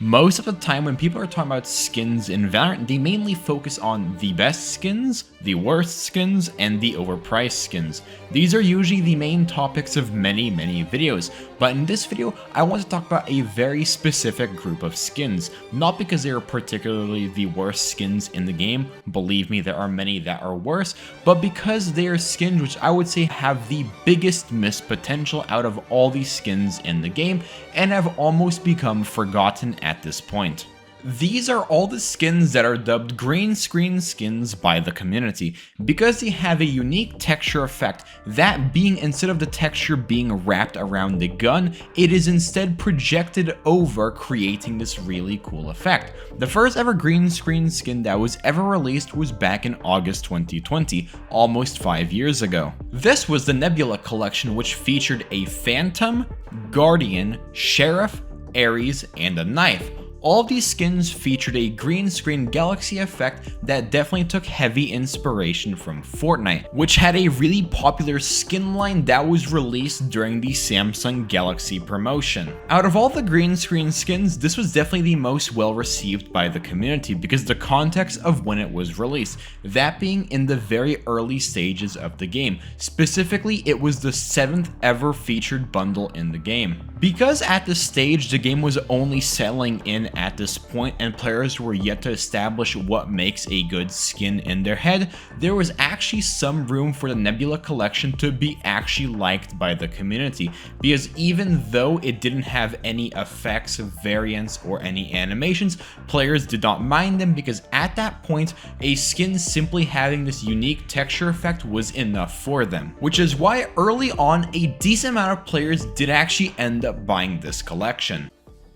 Most of the time when people are talking about skins in Valorant, they mainly focus on the best skins, the worst skins, and the overpriced skins. These are usually the main topics of many videos, but in this video, I want to talk about a very specific group of skins. Not because they are particularly the worst skins in the game, believe me, there are many that are worse, but because they are skins which I would say have the biggest missed potential out of all the skins in the game, and have almost become forgotten at this point. These are all the skins that are dubbed green screen skins by the community, because they have a unique texture effect, that being instead of the texture being wrapped around the gun, it is instead projected over, creating this really cool effect. The first ever green screen skin that was ever released was back in August 2020, almost 5 years ago. This was the Nebula collection, which featured a Phantom, Guardian, Sheriff, Ares, and a Knife. All of these skins featured a green screen galaxy effect that definitely took heavy inspiration from Fortnite, which had a really popular skin line that was released during the Samsung Galaxy promotion. Out of all the green screen skins, this was definitely the most well received by the community because the context of when it was released, that being in the very early stages of the game. Specifically, it was the 7th ever featured bundle in the game. Because at this stage, the game was only settling in at this point and players were yet to establish what makes a good skin in their head, there was actually some room for the Nebula collection to be actually liked by the community, because even though it didn't have any effects, variants, or any animations, players did not mind them because at that point, a skin simply having this unique texture effect was enough for them. Which is why early on, a decent amount of players did actually end up buying this collection.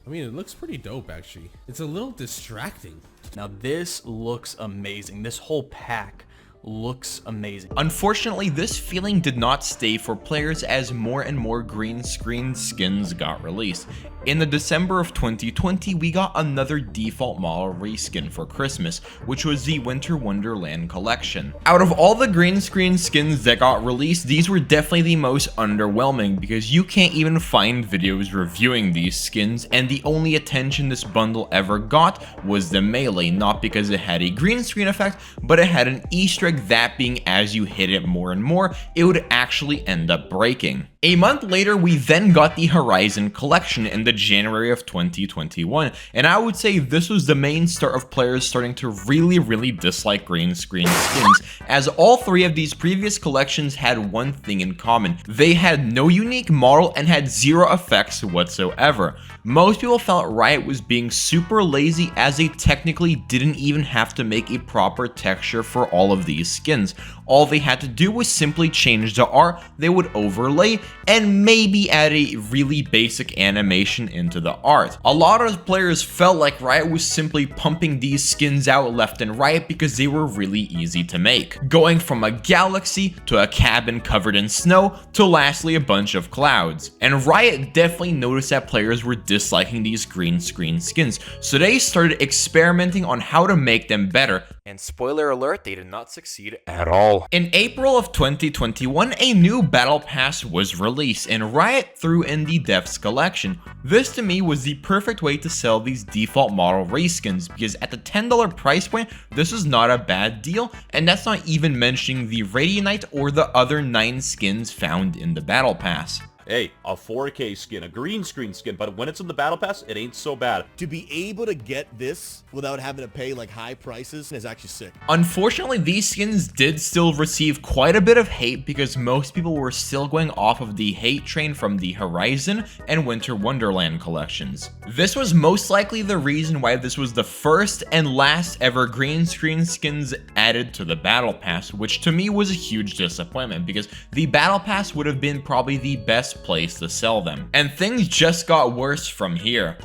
I mean, it looks pretty dope, actually. It's a little distracting. Now this looks amazing. This whole pack looks amazing. Unfortunately, this feeling did not stay for players as more and more green screen skins got released. In the December of 2020, we got another default model reskin for Christmas, which was the Winterwunderland collection. Out of all the green screen skins that got released, these were definitely the most underwhelming because you can't even find videos reviewing these skins, and the only attention this bundle ever got was the melee, not because it had a green screen effect, but it had an Easter egg, that being as you hit it more and more, it would actually end up breaking. A month later, we then got the Horizon collection in the January of 2021, and I would say this was the main start of players starting to really dislike green screen skins, as all three of these previous collections had one thing in common. They had no unique model and had zero effects whatsoever. Most people felt Riot was being super lazy as they technically didn't even have to make a proper texture for all of these skins. All they had to do was simply change the art they would overlay and maybe add a really basic animation into the art. A lot of players felt like Riot was simply pumping these skins out left and right because they were really easy to make, going from a galaxy to a cabin covered in snow to lastly a bunch of clouds. And Riot definitely noticed that players were disliking these green screen skins, so they started experimenting on how to make them better. And spoiler alert, they did not succeed at all. In April of 2021, a new battle pass was released, and Riot threw in the Devs collection. This to me was the perfect way to sell these default model reskins, because at the $10 price point, this is not a bad deal, and that's not even mentioning the Radianite or the other 9 skins found in the battle pass. Hey, a 4K skin, a green screen skin, but when it's in the battle pass, it ain't so bad. To be able to get this without having to pay like high prices is actually sick. Unfortunately, these skins did still receive quite a bit of hate because most people were still going off of the hate train from the Horizon and Winterwunderland collections. This was most likely the reason why this was the first and last ever green screen skins added to the battle pass, which to me was a huge disappointment because the battle pass would have been probably the best place to sell them. And things just got worse from here.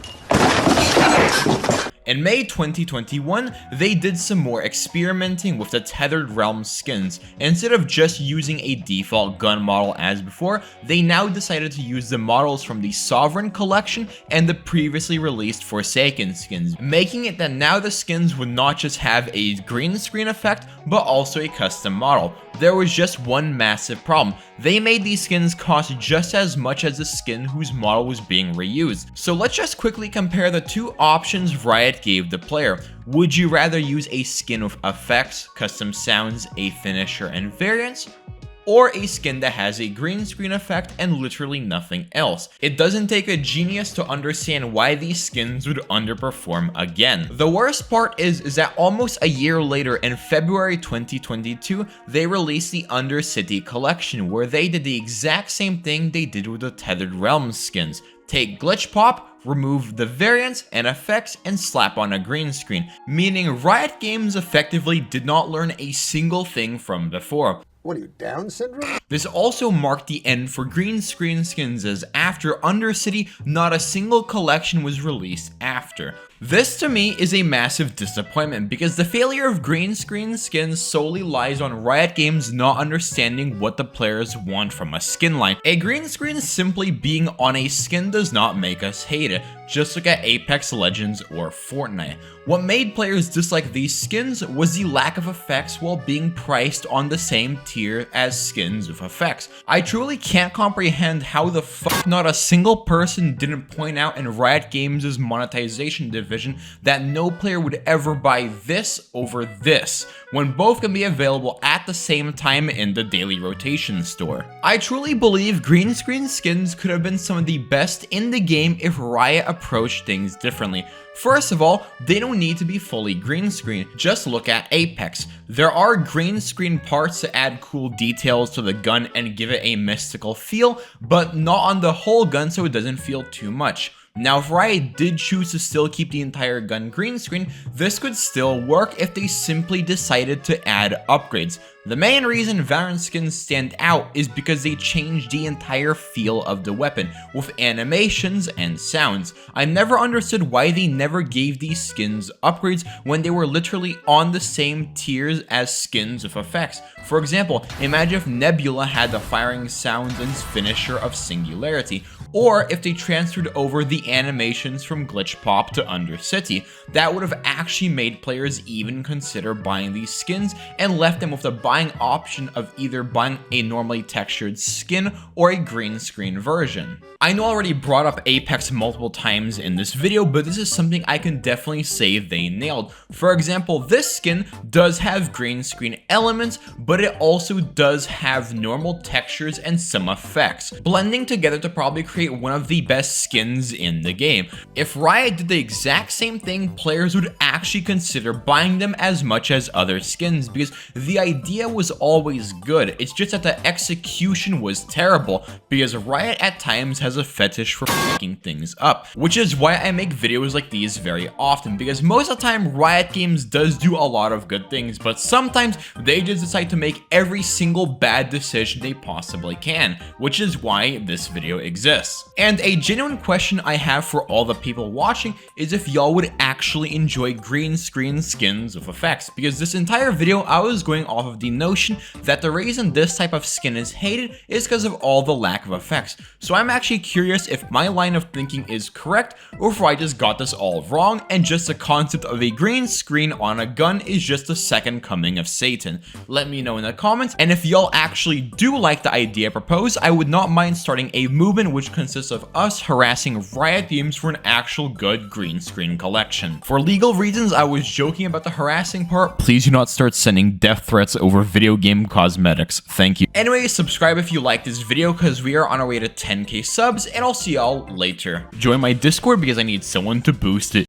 In May 2021, they did some more experimenting with the tethered realm skins. Instead of just using a default gun model as before, they now decided to use the models from the Sovereign collection and the previously released Forsaken skins, making it that now the skins would not just have a green screen effect, but also a custom model. there was just one massive problem. They made these skins cost just as much as the skin whose model was being reused. So let's just quickly compare the two options Riot gave the player. Would you rather use a skin with effects, custom sounds, a finisher, and variants? Or a skin that has a green screen effect and literally nothing else? It doesn't take a genius to understand why these skins would underperform again. The worst part is that almost a year later, in February 2022, they released the Undercity collection, where they did the exact same thing they did with the Tethered Realms skins. Take glitch pop, remove the variants and effects, and slap on a green screen, meaning Riot Games effectively did not learn a single thing from before. What are you, Down syndrome? This also marked the end for green screen skins, as after Undercity, not a single collection was released after. This to me is a massive disappointment, because the failure of green screen skins solely lies on Riot Games not understanding what the players want from a skin line. A green screen simply being on a skin does not make us hate it. Just look at Apex Legends or Fortnite. What made players dislike these skins was the lack of effects while being priced on the same tier as skins with effects. I truly can't comprehend how the fuck not a single person didn't point out in Riot Games' monetization division that no player would ever buy this over this, when both can be available at the same time in the daily rotation store. I truly believe green screen skins could have been some of the best in the game if Riot approached things differently. First of all, they don't need to be fully green screen. Just look at Apex. There are green screen parts to add cool details to the gun and give it a mystical feel, but not on the whole gun so it doesn't feel too much. Now, if Riot did choose to still keep the entire gun green screen, this could still work if they simply decided to add upgrades. The main reason Valorant Skins stand out is because they changed the entire feel of the weapon, with animations and sounds. I never understood why they never gave these skins upgrades when they were literally on the same tiers as skins with effects. For example, imagine if Nebula had the firing sounds and finisher of Singularity, or if they transferred over the animations from Glitch Pop to Undercity. That would have actually made players even consider buying these skins and left them with the buying option of either buying a normally textured skin or a green screen version. I know I already brought up Apex multiple times in this video, but this is something I can definitely say they nailed. For example, this skin does have green screen elements, but it also does have normal textures and some effects, blending together to probably create one of the best skins in the game. If Riot did the exact same thing, players would actually consider buying them as much as other skins, because the idea was always good. It's just that the execution was terrible, because Riot at times has a fetish for fucking things up, which is why I make videos like these very often, because most of the time Riot Games does do a lot of good things, but sometimes they just decide to make every single bad decision they possibly can, which is why this video exists. And a genuine question I have for all the people watching is if y'all would actually enjoy green screen skins with effects, because this entire video I was going off of the notion that the reason this type of skin is hated is because of all the lack of effects. So I'm actually curious if my line of thinking is correct, or if I just got this all wrong and just the concept of a green screen on a gun is just the second coming of Satan. Let me know in the comments, and if y'all actually do like the idea proposed, I would not mind starting a movement which consists of us harassing Riot Games for an actual good green screen collection. For legal reasons, I was joking about the harassing part. Please do not start sending death threats over video game cosmetics. Thank you. Anyway, subscribe if you like this video, because we are on our way to 10k subs, and I'll see y'all later. Join my Discord because I need someone to boost it.